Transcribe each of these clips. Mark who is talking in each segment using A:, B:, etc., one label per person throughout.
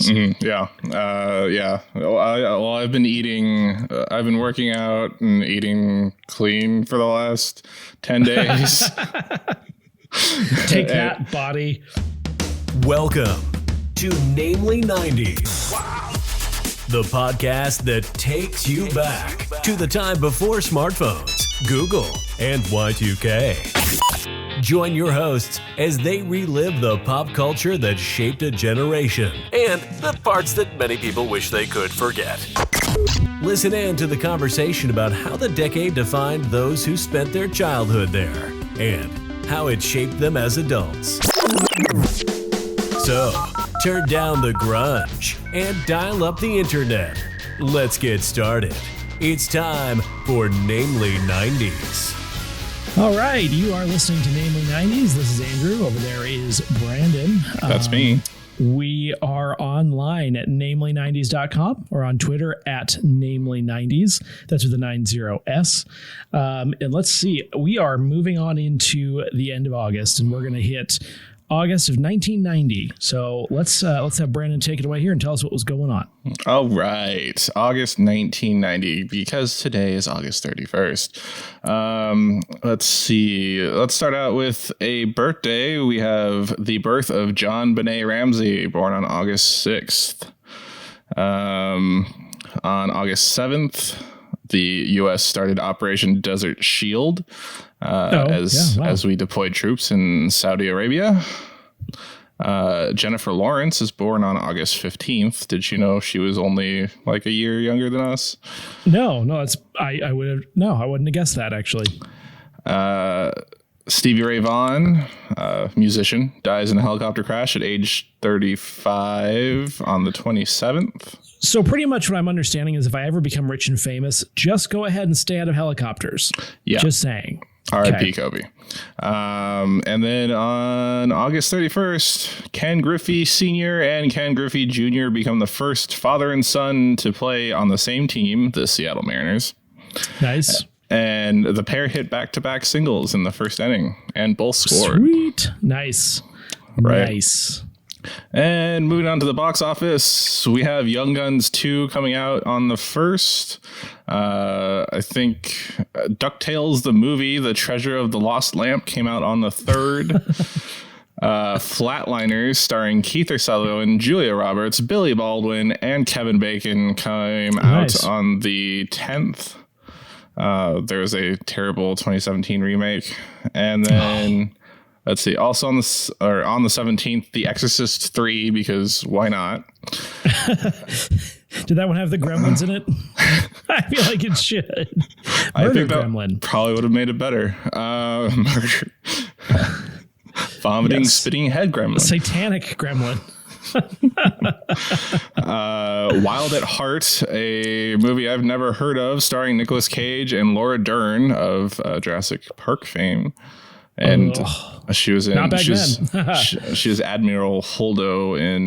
A: Yeah. Well, I've been working out and eating clean for the last 10 days.
B: Take that, body.
C: Welcome to Namely 90s. Wow. The podcast that takes you back to the time before smartphones, Google, and Y2K. Join your hosts as they relive the pop culture that shaped a generation and the parts that many people wish they could forget. Listen in to the conversation about how the decade defined those who spent their childhood there and how it shaped them as adults. So, turn down the grunge and dial up the internet. Let's get started. It's time for Namely 90s.
B: All right, you are listening to Namely 90s. This is Andrew. Over there is Brandon.
A: That's me.
B: We are online at namely90s.com or on Twitter at namely90s. That's with the 90S. And let's see, we are moving on into the end of August, and we're going to hit August of 1990. So let's have Brandon take it away here and tell us what was going on.
A: All right. August 1990, because today is August 31st. Let's see. Let's start out with a birthday. We have the birth of John Benet Ramsey, born on August 6th. On August 7th, the U.S. started Operation Desert Shield. As we deployed troops in Saudi Arabia. Jennifer Lawrence is born on August 15th. Did you know she was only like a year younger than us?
B: No, I wouldn't have guessed that, actually.
A: Stevie Ray Vaughan, musician, dies in a helicopter crash at age 35 on the 27th.
B: So pretty much what I'm understanding is if I ever become rich and famous, just go ahead and stay out of helicopters. Yeah. Just saying.
A: R.I.P. Kobe. And then on August 31st, Ken Griffey Sr. and Ken Griffey Jr. become the first father and son to play on the same team, the Seattle Mariners.
B: Nice.
A: And the pair hit back-to-back singles in the first inning, and both scored.
B: Sweet. Nice.
A: Right.
B: Nice.
A: And moving on to the box office, we have Young Guns 2 coming out on the 1st. I think DuckTales, the movie, The Treasure of the Lost Lamp, came out on the 3rd. Flatliners, starring Keith Sutherland, Julia Roberts, Billy Baldwin, and Kevin Bacon, came out on the 10th. There was a terrible 2017 remake. And then... Let's see. Also on the 17th, The Exorcist 3, because why not?
B: Did that one have the gremlins in it? I feel like it should.
A: I think that probably would have made it better. Vomiting, yes. Spitting head gremlin.
B: Satanic gremlin.
A: Wild at Heart, a movie I've never heard of, starring Nicolas Cage and Laura Dern of Jurassic Park fame. And she was in. She was Admiral Holdo in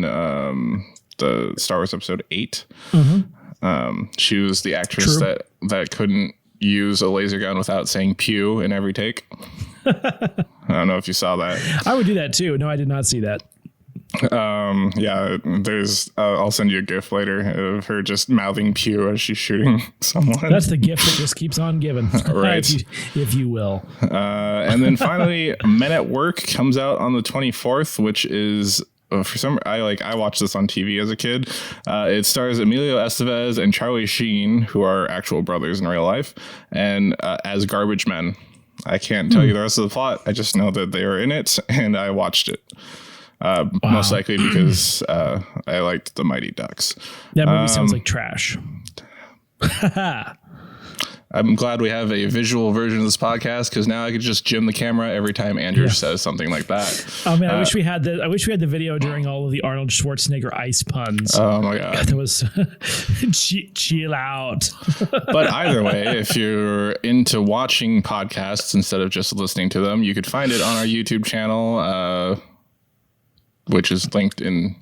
A: the Star Wars Episode 8. Mm-hmm. She was the actress that couldn't use a laser gun without saying "pew" in every take. I don't know if you saw that.
B: I would do that too. No, I did not see that.
A: There's I'll send you a GIF later of her just mouthing "pew" as she's shooting someone.
B: That's the gift that just keeps on giving.
A: Right.
B: if you will.
A: And then finally, Men at Work comes out on the 24th, which is for some I watched this on TV as a kid. It stars Emilio Estevez and Charlie Sheen, who are actual brothers in real life, and as garbage men. I can't tell you the rest of the plot. I just know that they are in it, and I watched it. Most likely because I liked The Mighty Ducks.
B: That movie sounds like trash.
A: I'm glad we have a visual version of this podcast, because now I could just jim the camera every time Andrew says something like that.
B: Oh man, I wish we had the video during all of the Arnold Schwarzenegger ice puns.
A: Oh my god,
B: that was chill out.
A: But either way, if you're into watching podcasts instead of just listening to them, you could find it on our YouTube channel. Which is linked in.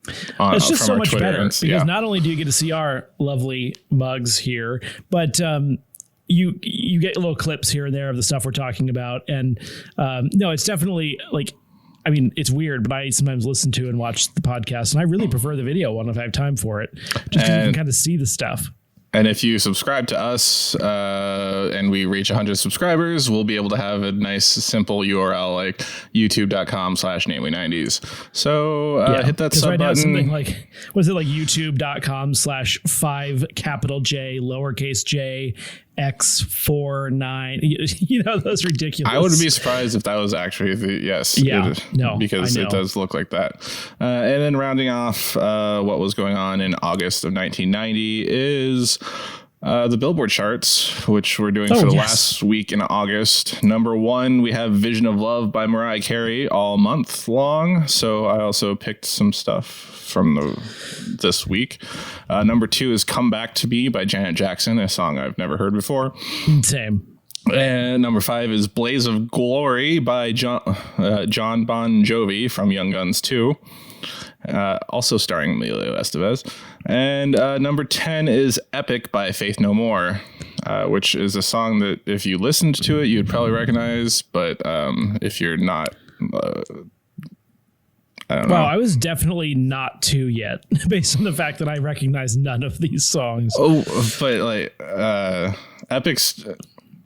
B: It's just so much better because not only do you get to see our lovely mugs here, but you get little clips here and there of the stuff we're talking about, and no, it's definitely like I mean, it's weird, but I sometimes listen to and watch the podcast, and I really prefer the video one if I have time for it, just because you can kind of see the stuff.
A: And if you subscribe to us and we reach 100 subscribers, we'll be able to have a nice, simple URL like youtube.com/namely90s. So hit that sub button.
B: Something like, was it like youtube.com/5 capital J lowercase j X49, you know, those ridiculous.
A: I would be surprised if that was actually because it does look like that. And then rounding off what was going on in August of 1990 is the Billboard charts, which we're doing for the last week in August. Number 1, we have Vision of Love by Mariah Carey all month long. So I also picked some stuff from this week. Number 2 is Come Back to Me by Janet Jackson, a song I've never heard before.
B: Same.
A: And number 5 is Blaze of Glory by John Bon Jovi from Young Guns 2. Also starring Emilio Estevez. And number 10 is Epic by Faith No More, which is a song that if you listened to it, you'd probably recognize. But if you're not, I don't know.
B: Well, I was definitely not 2 yet, based on the fact that I recognize none of these songs.
A: Oh, but like Epic's,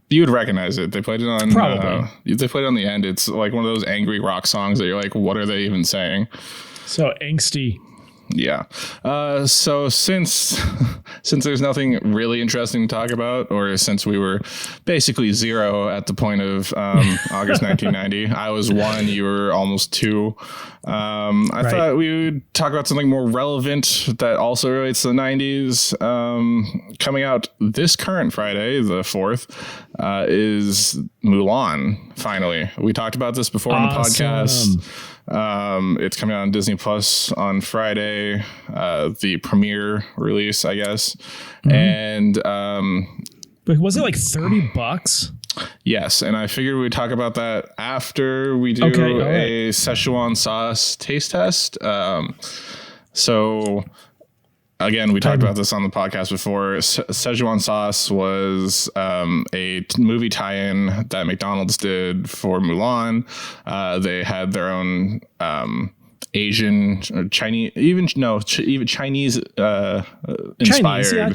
A: you would recognize it. They played it on
B: probably.
A: They played it on the end. It's like one of those angry rock songs that you're like, what are they even saying?
B: So angsty.
A: Yeah. So since there's nothing really interesting to talk about, or since we were basically 0 at the point of August 1990, I was 1, you were almost 2. I thought we would talk about something more relevant that also relates to the 90s. Coming out this current Friday, the 4th, is Mulan. Finally, we talked about this before on the podcast. It's coming out on Disney Plus on Friday, the premiere release, I guess. Mm-hmm. And
B: but was it like $30?
A: Yes, and I figured we'd talk about that after we do a Szechuan sauce taste test. So again, we talked about this on the podcast before. Szechuan sauce was a movie tie-in that McDonald's did for Mulan. They had their own Asian or Chinese, even Chinese inspired.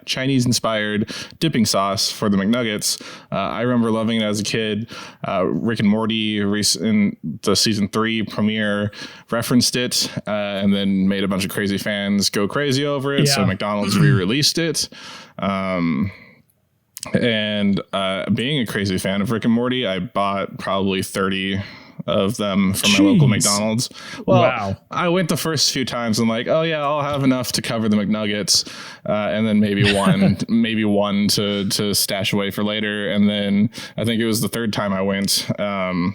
A: Chinese inspired dipping sauce for the McNuggets. I remember loving it as a kid. Rick and Morty in the season 3 premiere referenced it and then made a bunch of crazy fans go crazy over it. So McDonald's re-released it. And being a crazy fan of Rick and Morty, I bought probably 30 of them from my local McDonald's. Well, wow. I went the first few times and like, oh yeah, I'll have enough to cover the McNuggets, and then maybe one to stash away for later. And then I think it was the third time I went. It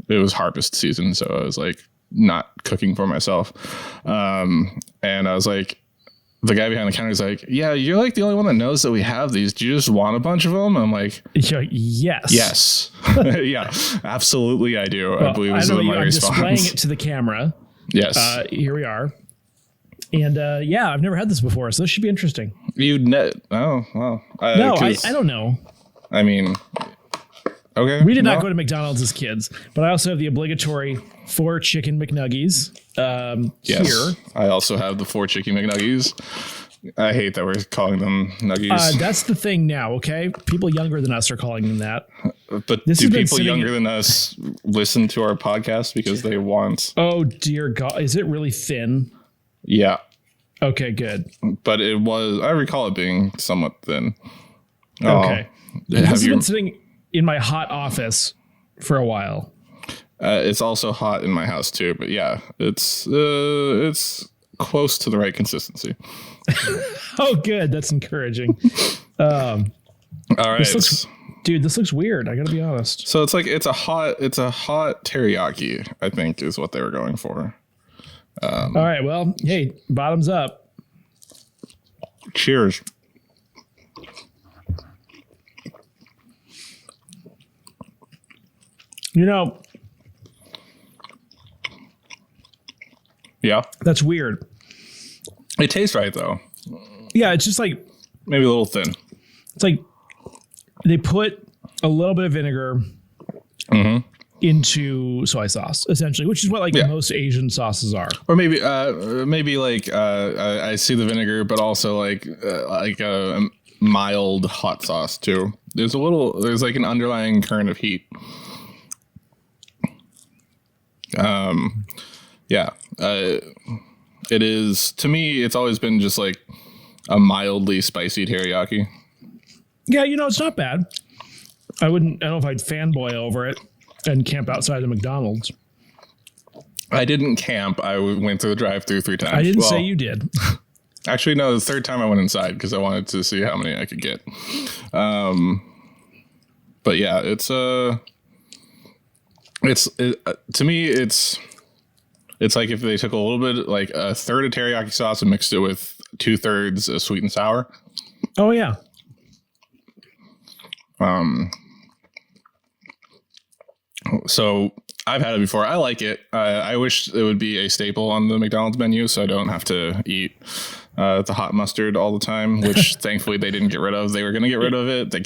A: was harvest season, so I was like not cooking for myself, and I was like, the guy behind the counter is like, yeah, you're like the only one that knows that we have these. Do you just want a bunch of them? I'm like, yes. Yeah, absolutely. I do. Well, I believe this is my response.
B: I'm displaying it to the camera.
A: Yes.
B: Here we are. And I've never had this before, so this should be interesting.
A: Oh, well.
B: No, I don't know.
A: I mean, okay.
B: We did not go to McDonald's as kids, but I also have the obligatory 4 chicken McNuggies here.
A: I also have the 4 chicken McNuggies. I hate that we're calling them nuggies.
B: That's the thing now, okay? People younger than us are calling them that.
A: But do people younger than us listen to our podcast because they want...
B: Oh, dear God. Is it really thin?
A: Yeah.
B: Okay, good.
A: But it was... I recall it being somewhat thin.
B: Okay. This has been sitting in my hot office for a while.
A: It's also hot in my house too, but yeah, it's close to the right consistency.
B: Oh, good. That's encouraging.
A: All right,
B: this looks weird. I gotta be honest.
A: So it's a hot teriyaki, I think, is what they were going for.
B: All right. Well, hey, bottoms up.
A: Cheers.
B: You know.
A: Yeah.
B: That's weird.
A: It tastes right, though.
B: Yeah, it's just like...
A: Maybe a little thin.
B: It's like they put a little bit of vinegar into soy sauce, essentially, which is what most Asian sauces are.
A: Or maybe I see the vinegar, but also like a mild hot sauce too. There's like an underlying current of heat. It is, to me, it's always been just like a mildly spicy teriyaki.
B: Yeah, it's not bad. I don't know if I'd fanboy over it and camp outside of McDonald's.
A: I didn't camp. I went through the drive-thru 3 times.
B: I didn't say you did.
A: Actually, no, the 3rd time I went inside because I wanted to see how many I could get. But yeah, to me, it's like if they took a little bit, like a third of teriyaki sauce and mixed it with 2/3 of sweet and sour.
B: Oh yeah.
A: So I've had it before. I like it. I wish it would be a staple on the McDonald's menu, so I don't have to eat the hot mustard all the time, which thankfully they didn't get rid of. They were going to get rid of it. They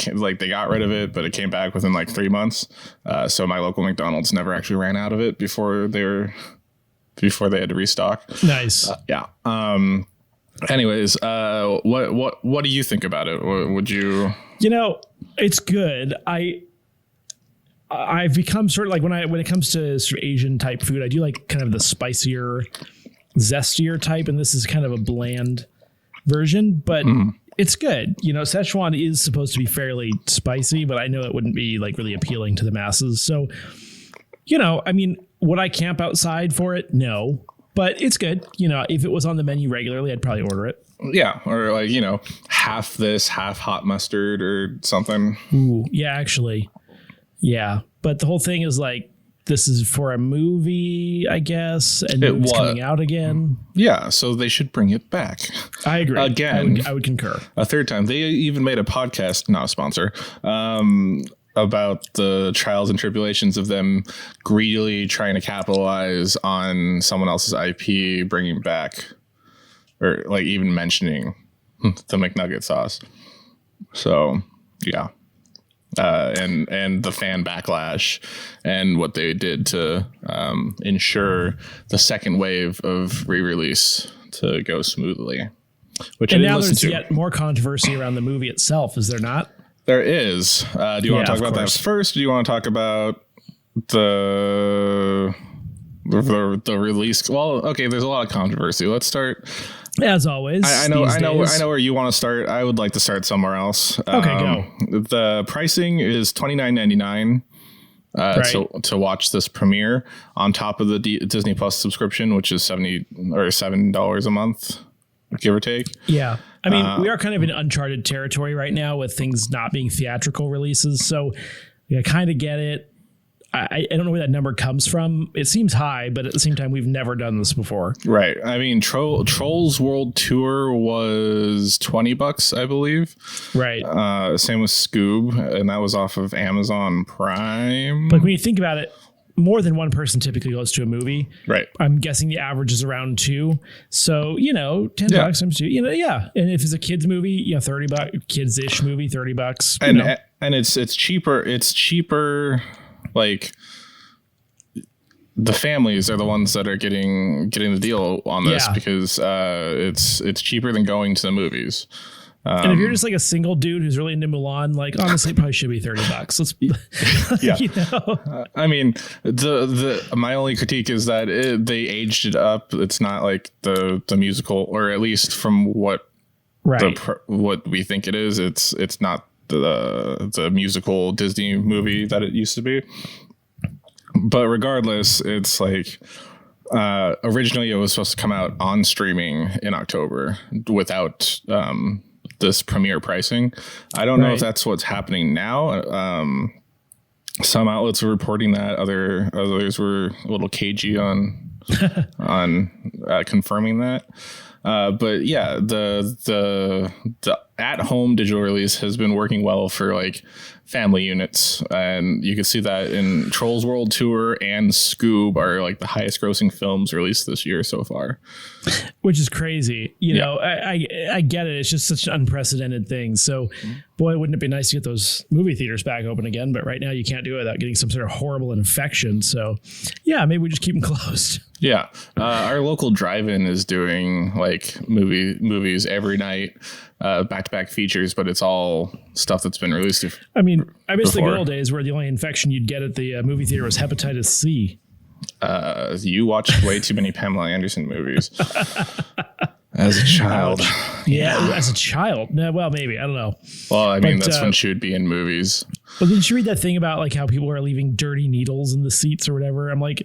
A: got rid of it, but it came back within like 3 months. So my local McDonald's never actually ran out of it before they had to restock.
B: Nice.
A: Yeah. Anyways, what do you think about it? Would you?
B: It's good. I've become sort of like when it comes to sort of Asian type food, I do like kind of the spicier, zestier type, and this is kind of a bland version, but it's good. Szechuan is supposed to be fairly spicy, but I know it wouldn't be like really appealing to the masses. So, would I camp outside for it? No, but it's good. If it was on the menu regularly, I'd probably order it.
A: Yeah, or like, half this, half hot mustard or something.
B: Ooh, yeah, actually. Yeah, but the whole thing is like, this is for a movie, I guess, and it's coming out again.
A: Yeah, so they should bring it back.
B: I agree.
A: Again.
B: I would concur.
A: A 3rd time. They even made a podcast, not a sponsor, about the trials and tribulations of them greedily trying to capitalize on someone else's IP, bringing back, or like even mentioning the McNugget sauce. So, yeah. And the fan backlash and what they did to ensure the second wave of re-release to go smoothly. Which
B: and now there's yet more controversy around the movie itself, is there not?
A: There is. Do you want to talk about that first? Or do you want to talk about the release? Well, okay, there's a lot of controversy. Let's start.
B: As always,
A: I know where you want to start. I would like to start somewhere else.
B: Okay, go.
A: The pricing is $29.99 to watch this premiere on top of the Disney Plus subscription, which is $7 a month, give or take.
B: Yeah. I mean, we are kind of in uncharted territory right now with things not being theatrical releases. So I kind of get it. I don't know where that number comes from. It seems high, but at the same time, we've never done this before.
A: Right. I mean, Trolls World Tour was $20, I believe.
B: Right.
A: Same with Scoob, and that was off of Amazon Prime.
B: Like when you think about it, more than one person typically goes to a movie.
A: Right.
B: I'm guessing the average is around 2. So, $10 times 2, yeah. And if it's a kids movie, $30, kids-ish movie, $30.
A: And it's cheaper. It's cheaper. Like the families are the ones that are getting the deal on this because it's cheaper than going to the movies.
B: And if you're just like a single dude who's really into Mulan, like honestly, it probably should be $30.
A: Yeah. I mean, my only critique is that they aged it up. It's not like the musical, or at least from what what we think it is. It's not the musical Disney movie that it used to be. But regardless, it's like originally it was supposed to come out on streaming in October without this premiere pricing. I don't know if that's what's happening now. Some outlets are reporting that, others were a little cagey on confirming that. But yeah, the at-home digital release has been working well for like family units, and you can see that in Trolls World Tour and Scoob are like the highest grossing films released this year so far,
B: which is crazy. I get it. It's just such an unprecedented thing. So boy, wouldn't it be nice to get those movie theaters back open again? But right now you can't do it without getting some sort of horrible infection. So yeah, maybe we just keep them closed.
A: Yeah. Our local drive-in is doing like movies every night, back-to-back features, but it's all stuff that's been released.
B: I mean, I miss the good old days where the only infection you'd get at the movie theater was hepatitis C.
A: You watched way too many Pamela Anderson movies. As a child.
B: Yeah, as a child. Well, maybe. I don't know.
A: Well, I mean, that's when she would be in movies.
B: Well, did you read that thing about like how people are leaving dirty needles in the seats or whatever? I'm like,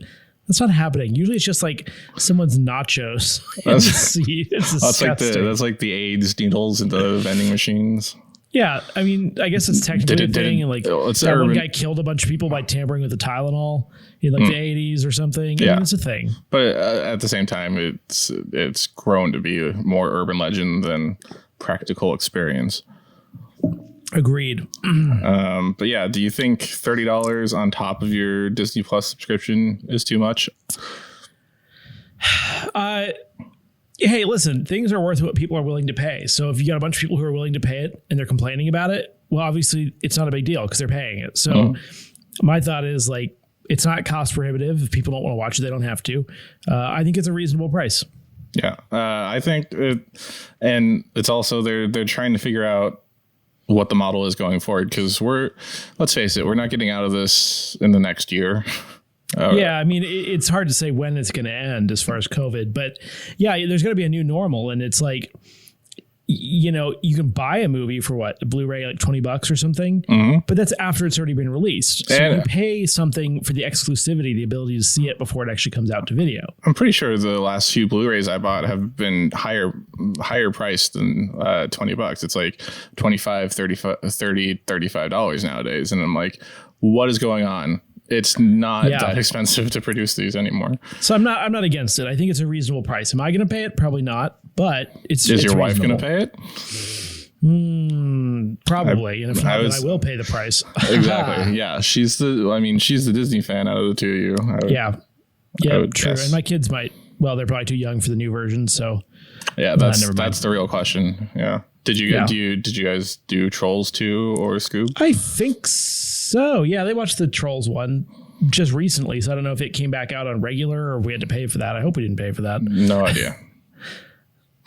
B: that's not happening. Usually it's just like someone's nachos in the seat. It's disgusting.
A: That's like the AIDS needles in the vending machines.
B: Yeah, I mean, I guess it's technically a thing. And like that one guy killed a bunch of people by tampering with the Tylenol in like the 80s or something. Yeah, I mean, it's a thing.
A: But at the same time, it's grown to be a more urban legend than practical experience.
B: Agreed.
A: But yeah, do you think $30 on top of your Disney Plus subscription is too much?
B: Hey, listen, things are worth what people are willing to pay. So if you got a bunch of people who are willing to pay it and they're complaining about it, well, obviously it's not a big deal because they're paying it. So my thought is like, it's not cost prohibitive. If people don't want to watch it, they don't have to. I think it's a reasonable price.
A: Yeah, I think and it's also they're trying to figure out what the model is going forward because let's face it, we're not getting out of this in the next year.
B: Yeah, I mean, it's hard to say when it's going to end as far as COVID, but yeah, there's going to be a new normal. And it's like, you know, you can buy a movie for what, a Blu-ray, like $20 or something, but that's after it's already been released. So you pay something for the exclusivity, the ability to see it before it actually comes out to video.
A: I'm pretty sure the last few Blu-rays I bought have been higher priced than $20. It's like $25, $30, $35 nowadays. And I'm like, what is going on? It's not that expensive to produce these anymore.
B: So I'm not against it. I think it's a reasonable price. Am I going to pay it? Probably not. But
A: is your wife going to pay it?
B: Probably. And if not, then I will pay the price.
A: Exactly. Yeah. She's the Disney fan out of the two of you.
B: True. Guess. And my kids might. Well, they're probably too young for the new version. So
A: yeah, that's the real question. Yeah. Did you guys do Trolls 2 or Scoob?
B: I think so. Yeah, they watched the Trolls one just recently, so I don't know if it came back out on regular or if we had to pay for that. I hope we didn't pay for that.
A: No idea.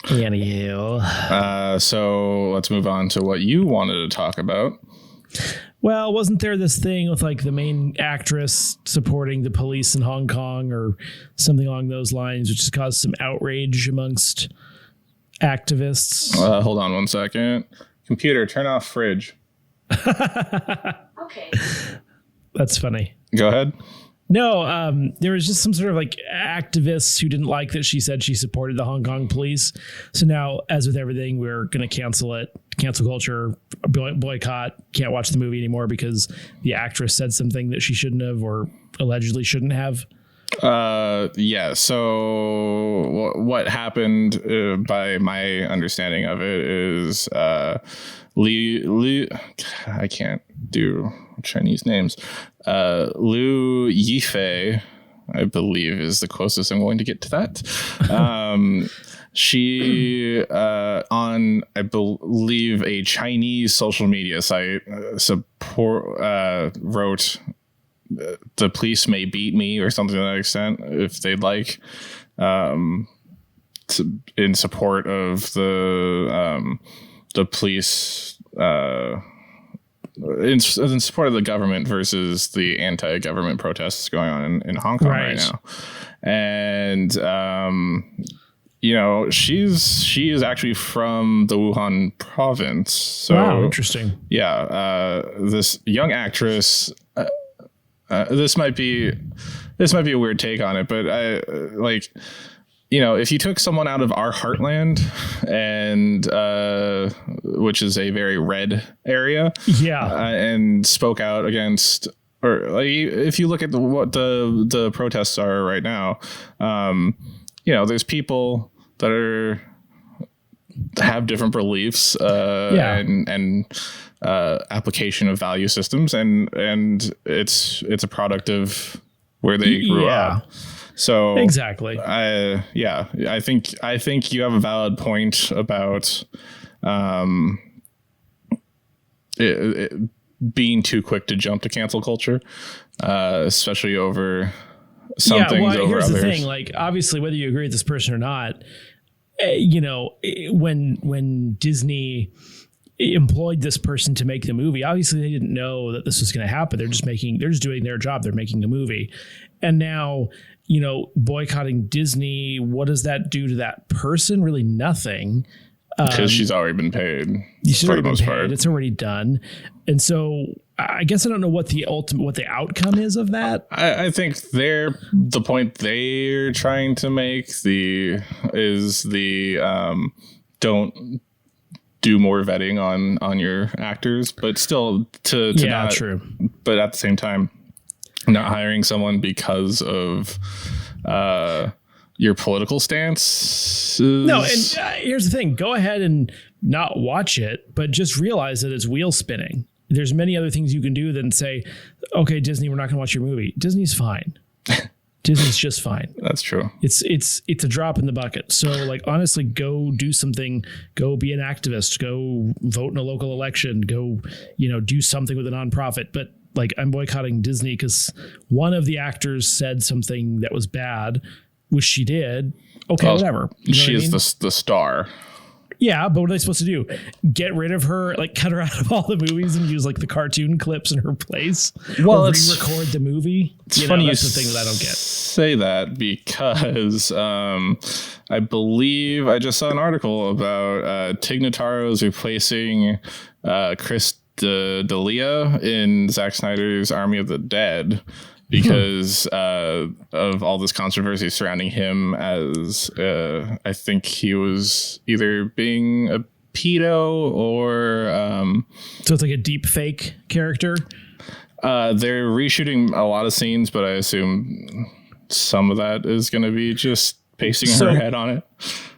B: Anywho.
A: So let's move on to what you wanted to talk about.
B: Well, wasn't there this thing with like the main actress supporting the police in Hong Kong or something along those lines, which has caused some outrage amongst activists?
A: Hold on one second. Computer, turn off fridge.
D: Okay.
B: That's funny.
A: Go ahead.
B: No, there was just some sort of like activists who didn't like that she said she supported the Hong Kong police. So now, as with everything, we're going to cancel it. Cancel culture, boycott. Can't watch the movie anymore because the actress said something that she shouldn't have or allegedly shouldn't have.
A: Yeah. So what happened, by my understanding of it, is Li I can't do Chinese names. Liu Yifei, I believe, is the closest I'm going to get to that. She on, I believe, a Chinese social media site wrote, "The police may beat me," or something to that extent, if they'd like, in support of the police, in support of the government versus the anti-government protests going on in Hong Kong right now. And you know, she is actually from the Wuhan province. So,
B: wow, interesting.
A: Yeah, this young actress. This might be a weird take on it, but I like, you know, if you took someone out of our heartland and which is a very red area, and spoke out against, or like, if you look at what the protests are right now, you know, there's people that have different beliefs and application of value systems, and it's a product of where they grew up. So
B: exactly.
A: I think you have a valid point about being too quick to jump to cancel culture, especially over some things over
B: here's
A: others.
B: The thing, like, obviously, whether you agree with this person or not, when Disney employed this person to make the movie, obviously they didn't know that this was going to happen. They're just doing their job. They're making a movie. And now, boycotting Disney, what does that do to that person? Really nothing.
A: Because she's already been paid.
B: She's already been paid. It's already done. And so I guess I don't know what the outcome is of that.
A: I think the point they're trying to make is don't do more vetting on your actors, but still to not
B: true.
A: But at the same time, not hiring someone because of your political stance.
B: No, and here's the thing: go ahead and not watch it, but just realize that it's wheel spinning. There's many other things you can do than say, "Okay, Disney, we're not going to watch your movie." Disney's fine. Disney's just fine.
A: That's true.
B: It's a drop in the bucket. So, like, honestly, go do something. Go be an activist. Go vote in a local election. Go, do something with a nonprofit. But like, I'm boycotting Disney because one of the actors said something that was bad, which she did. Okay, whatever.
A: She is the star.
B: Yeah, but what are they supposed to do? Get rid of her, like cut her out of all the movies and use like the cartoon clips in her place?
A: Well,
B: or re-record the movie?
A: It's funny
B: that's the thing that I don't get.
A: Say that because I believe I just saw an article about Tig Notaro's replacing Chris D'Elia in Zack Snyder's Army of the Dead. Because of all this controversy surrounding him, as I think he was either being a pedo or
B: so it's like a deep fake character.
A: They're reshooting a lot of scenes, but I assume some of that is going to be just pasting her head on it.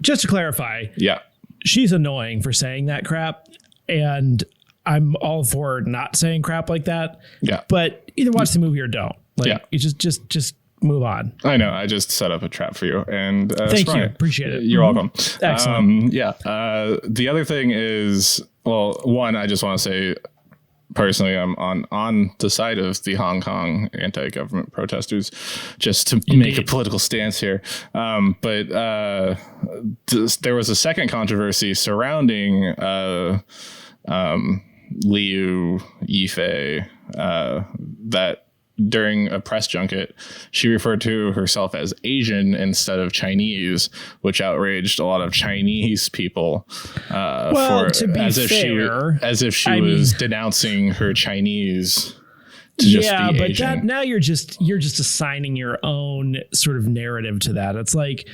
B: Just to clarify,
A: yeah,
B: she's annoying for saying that crap, and I'm all for not saying crap like that.
A: Yeah,
B: but either watch the movie or don't. Like, you just move on.
A: I know. I just set up a trap for you, and
B: thank you. Appreciate it.
A: You're welcome.
B: Excellent.
A: The other thing is, well, one, I just want to say, personally, I'm on the side of the Hong Kong anti-government protesters, just to make a political stance here. But there was a second controversy surrounding Liu Yifei that. During a press junket, she referred to herself as Asian instead of Chinese, which outraged a lot of Chinese people. As if she was denouncing her Chinese to just be Asian.
B: That now you're just assigning your own sort of narrative to that. It's like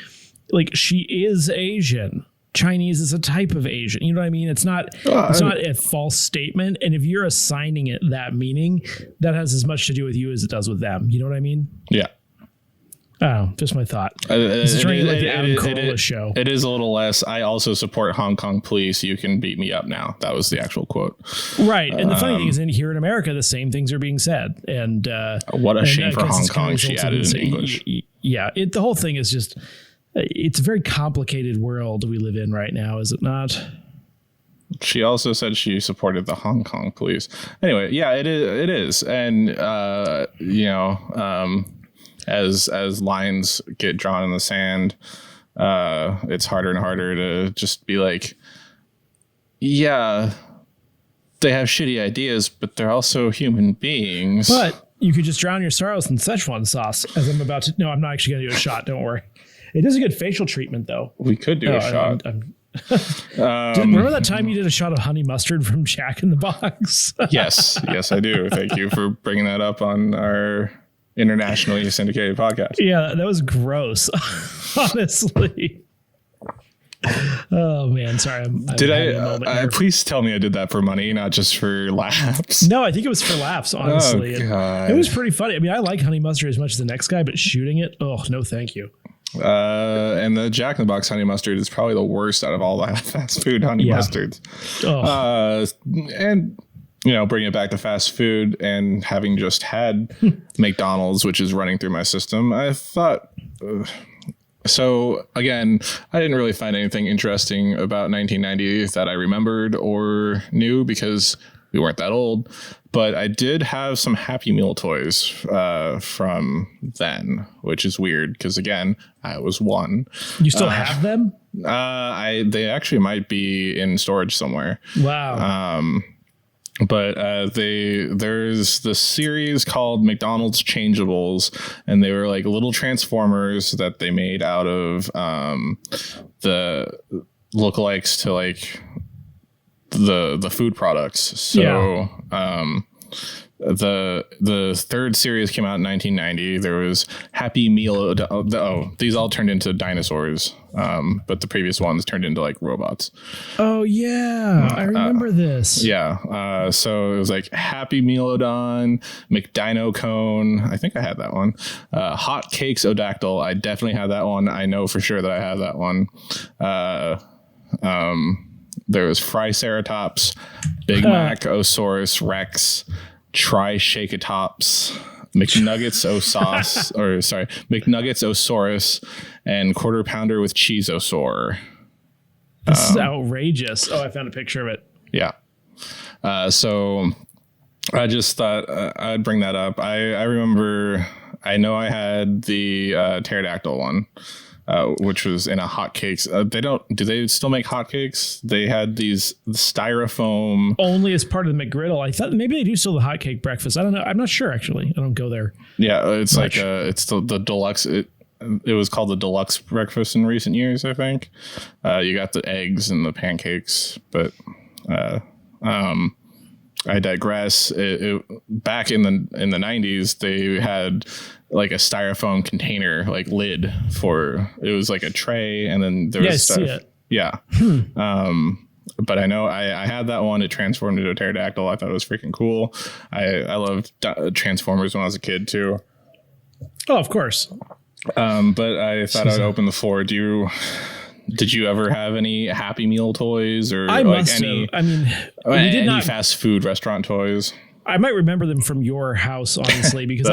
B: she is Asian. Chinese is a type of Asian. You know what I mean? It's not a false statement. And if you're assigning it that meaning, that has as much to do with you as it does with them. You know what I mean?
A: Yeah.
B: Oh, just my thought. This is turning like the Adam Carolla show.
A: It is a little less. I also support Hong Kong police. You can beat me up now. That was the actual quote.
B: Right. And the funny thing is, here in America, the same things are being said. And
A: what a shame for Hong Kong. She added in English.
B: Yeah. The whole thing is just... It's a very complicated world we live in right now, is it not?
A: She also said she supported the Hong Kong police. Anyway, yeah, it is. And, as lines get drawn in the sand, it's harder and harder to just be like, yeah, they have shitty ideas, but they're also human beings.
B: But you could just drown your sorrows in Szechuan sauce, as I'm about to. No, I'm not actually going to do a shot. Don't worry. It is a good facial treatment, though.
A: We could do a shot.
B: Remember that time you did a shot of honey mustard from Jack in the Box?
A: Yes, I do. Thank you for bringing that up on our internationally syndicated podcast.
B: Yeah, that was gross, honestly. Oh man, sorry.
A: Did I please tell me I did that for money, not just for laughs?
B: No, I think it was for laughs, honestly.
A: Oh, God.
B: It was pretty funny. I mean, I like honey mustard as much as the next guy, but shooting it, oh no, thank you.
A: And the Jack in the Box honey mustard is probably the worst out of all the fast food honey mustards. Oh. And bring it back to fast food, and having just had McDonald's, which is running through my system, I thought. So again, I didn't really find anything interesting about 1990 that I remembered or knew, because we weren't that old, but I did have some Happy Meal toys from then, which is weird because, again, I was 1.
B: You still have them?
A: They actually might be in storage somewhere.
B: Wow.
A: But there's this series called McDonald's Changeables, and they were like little Transformers that they made out of the lookalikes to like the food products. So the third series came out in 1990. There was Happy Meal. These all turned into dinosaurs, but the previous ones turned into like robots.
B: Oh yeah, I remember this.
A: Yeah, so it was like Happy Mealodon, McDino Cone. I think I had that one. Hot Cakes Odactyl. I definitely had that one. I know for sure that I have that one. There was Triceratops, Big Mac Osaurus Rex, Tri-Shake-a-Tops, McNuggets McNuggets Osaurus, and Quarter Pounder with Cheezosaur.
B: This is outrageous. Oh, I found a picture of it.
A: Yeah. So I just thought I'd bring that up. I remember, I know I had the pterodactyl one. Which was in a hotcakes. Do they still make hotcakes? They had these styrofoam.
B: Only as part of the McGriddle. I thought maybe they do still the hotcake breakfast. I don't know. I'm not sure, actually. I don't go there.
A: Yeah, it's much. It's the deluxe. It was called the deluxe breakfast in recent years, I think. You got the eggs and the pancakes, but I digress. Back in the 90s, they had like a styrofoam container, like lid for, it was like a tray, and then there was stuff. See it. Yeah. But I know I had that one. It transformed into a pterodactyl. I thought it was freaking cool. I loved Transformers when I was a kid too.
B: Oh, of course.
A: But I thought I'd open the floor. Did you ever have any Happy Meal toys or any fast food restaurant toys?
B: I might remember them from your house, honestly, because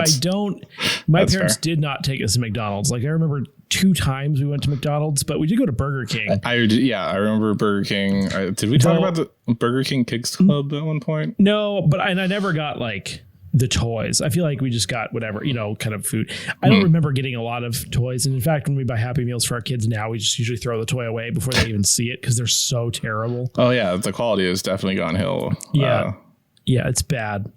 B: my parents did not take us to McDonald's. Like, I remember 2 times we went to McDonald's, but we did go to Burger King. I
A: remember Burger King. Did we talk about the Burger King Kids Club at one point?
B: No, but I never got like the toys. I feel like we just got whatever, kind of food. I don't remember getting a lot of toys. And in fact, when we buy Happy Meals for our kids now, we just usually throw the toy away before they even see it because they're so terrible.
A: Oh yeah. The quality has definitely gone hill.
B: Yeah. Yeah, it's bad.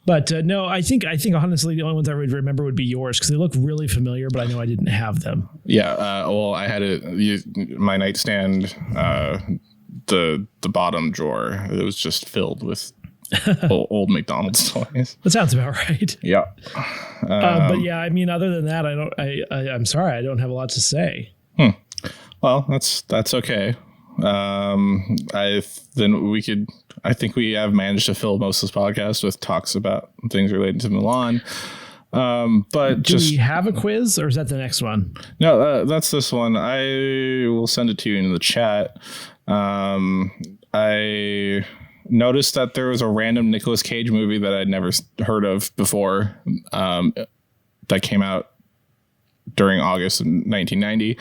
B: But no, I think honestly, the only ones I would remember would be yours because they look really familiar, but I know I didn't have them.
A: Yeah. Well, I had my nightstand, the bottom drawer, it was just filled with old McDonald's toys. That
B: sounds about right.
A: Yeah.
B: But yeah, I mean, other than that, I'm sorry, I don't have a lot to say.
A: Well, that's okay. I think we have managed to fill most of this podcast with talks about things related to Mulan. But
B: do we have a quiz, or is that the next one?
A: No, that's this one. I will send it to you in the chat. I noticed that there was a random Nicolas Cage movie that I'd never heard of before, that came out during August of 1990.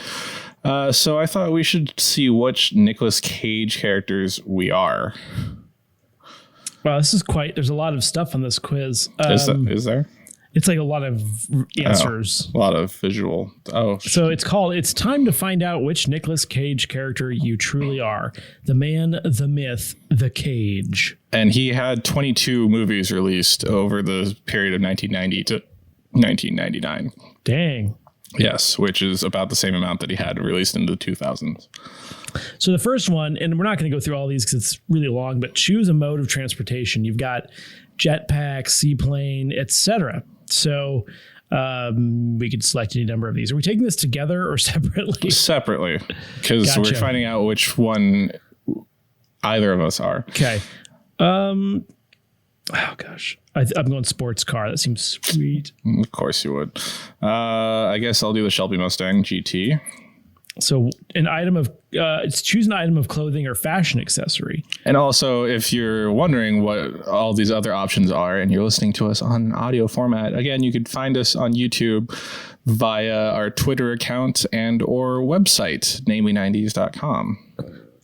A: So I thought we should see which Nicolas Cage characters we are.
B: Wow, there's a lot of stuff on this quiz.
A: Is there?
B: It's like a lot of answers.
A: A lot of visual.
B: So it's time to find out which Nicolas Cage character you truly are. The man, the myth, the Cage.
A: And he had 22 movies released over the period of 1990 to 1999.
B: Dang.
A: Yes, which is about the same amount that he had released in the 2000s.
B: So the first one, and we're not going to go through all these because it's really long, but choose a mode of transportation. You've got jetpack, seaplane, etc. So we could select any number of these. Are we taking this together or separately?
A: Separately, because we're finding out which one either of us are.
B: Okay. Oh gosh, I'm going sports car. That seems sweet.
A: Of course you would. I guess I'll do the Shelby Mustang GT.
B: So choose an item of clothing or fashion accessory.
A: And also, if you're wondering what all these other options are and you're listening to us on audio format, again, you could find us on YouTube via our Twitter account and or website, namely90s.com.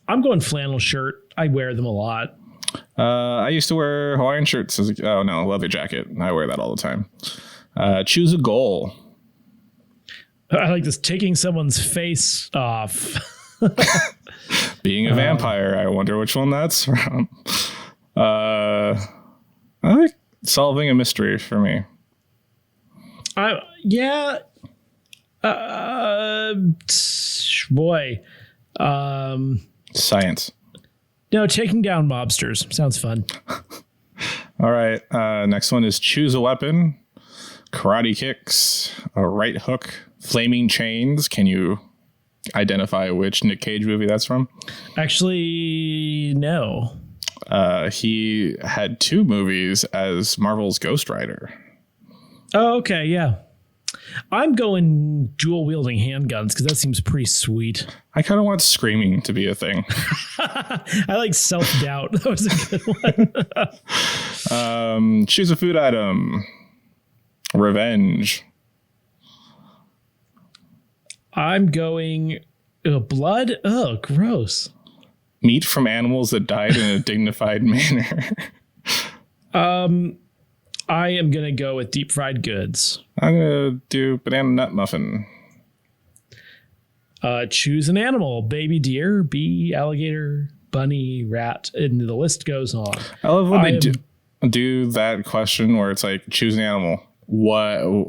B: I'm going flannel shirt. I wear them a lot.
A: I used to wear Hawaiian shirts leather jacket. I wear that all the time. Choose a goal.
B: I like this, taking someone's face off.
A: Being a vampire. I wonder which one that's from. I like solving a mystery for me.
B: Boy.
A: Science.
B: No, taking down mobsters. Sounds fun.
A: All right. Next one is choose a weapon. Karate kicks, a right hook, flaming chains. Can you identify which Nick Cage movie that's from?
B: Actually, no.
A: He had 2 movies as Marvel's Ghost Rider.
B: Oh, okay. Yeah. I'm going dual wielding handguns because that seems pretty sweet.
A: I kind of want screaming to be a thing.
B: I like self-doubt. That was a good
A: one. Choose a food item. Revenge.
B: I'm going blood. Oh, gross.
A: Meat from animals that died in a dignified manner.
B: I am going to go with deep fried goods.
A: I'm going to do banana nut muffin.
B: Choose an animal. Baby deer, bee, alligator, bunny, rat, and the list goes on.
A: I love when they do that question where it's like, choose an animal.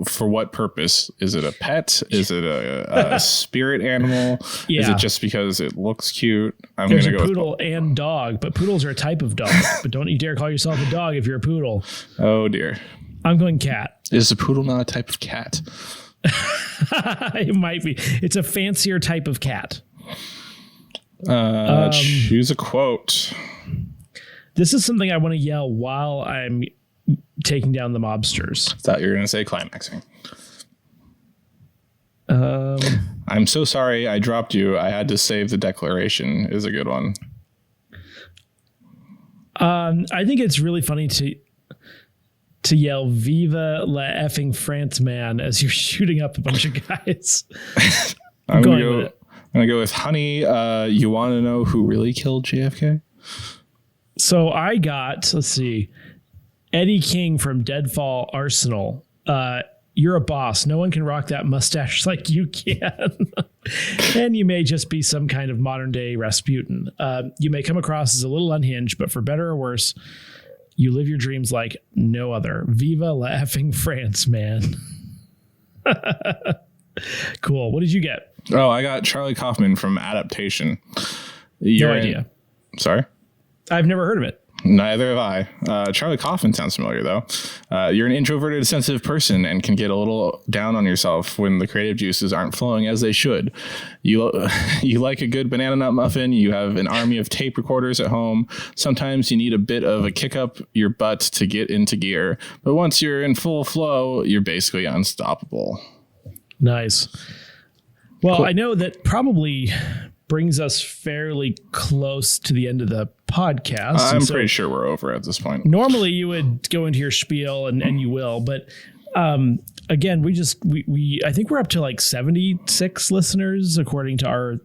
A: For what purpose? Is it a pet? Is it a spirit animal? Yeah. Is it just because it looks cute?
B: There's a poodle and dog, but poodles are a type of dog. But don't you dare call yourself a dog if you're a poodle.
A: Oh dear.
B: I'm going cat.
A: Is a poodle not a type of cat?
B: It might be. It's a fancier type of cat.
A: Choose a quote.
B: This is something I want to yell while I'm taking down the mobsters.
A: Thought you were going to say climaxing. I'm so sorry I dropped you. I had to save the declaration is a good one.
B: I think it's really funny to yell "Viva la effing France, man!" as you're shooting up a bunch of guys.
A: I'm gonna go with honey. You want to know who really killed JFK?
B: So I got, let's see, Eddie King from Deadfall Arsenal. You're a boss. No one can rock that mustache like you can. And you may just be some kind of modern day Rasputin. You may come across as a little unhinged, but for better or worse, you live your dreams like no other. Viva la effing France, man. Cool. What did you get?
A: Oh, I got Charlie Kaufman from Adaptation.
B: No idea.
A: Sorry?
B: I've never heard of it.
A: Neither have I. Charlie Kaufman sounds familiar, though. You're an introverted, sensitive person and can get a little down on yourself when the creative juices aren't flowing as they should. You like a good banana nut muffin. You have an army of tape recorders at home. Sometimes you need a bit of a kick up your butt to get into gear. But once you're in full flow, you're basically unstoppable.
B: Nice. Well,
A: Cool.
B: I know that probably brings us fairly close to the end of the podcast.
A: I'm pretty sure we're over at this point.
B: Normally you would go into your spiel and you will, but again, we I think we're up to like 76 listeners according to our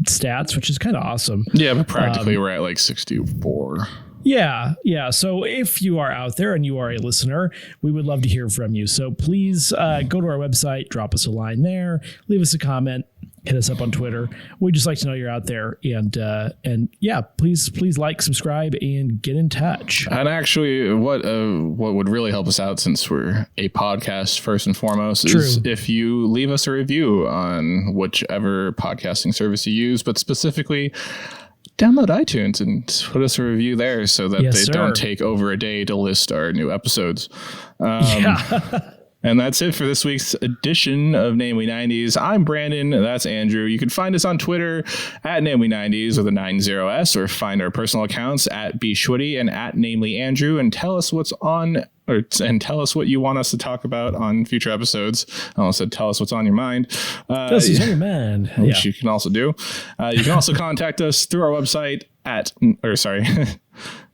B: stats, which is kind of awesome.
A: Yeah, but practically we're at like 64.
B: Yeah. So if you are out there and you are a listener, we would love to hear from you. So please go to our website, drop us a line there, leave us a comment, hit us up on Twitter. We'd just like to know you're out there. And yeah, please like, subscribe, and get in touch.
A: And actually, what would really help us out, since we're a podcast first and foremost, is if you leave us a review on whichever podcasting service you use, but specifically download iTunes and put us a review there so that they don't take over a day to list our new episodes. And that's it for this week's edition of Namely 90s. I'm Brandon. That's Andrew. You can find us on Twitter at Namely 90s with a 90s, or find our personal accounts at bshwitty and at Namely Andrew, and tell us what's on, and tell us what you want us to talk about on future episodes. I almost said tell us what's on your mind.
B: This is on your mind.
A: Which you can also do. You can also contact us through our website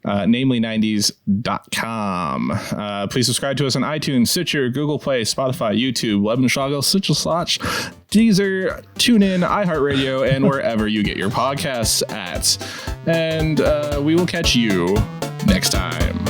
A: namely90s.com. Please subscribe to us on iTunes, Stitcher, Google Play, Spotify, YouTube, Lebensschlagel, Slotch, Deezer, TuneIn, iHeartRadio, and wherever you get your podcasts at. And we will catch you next time.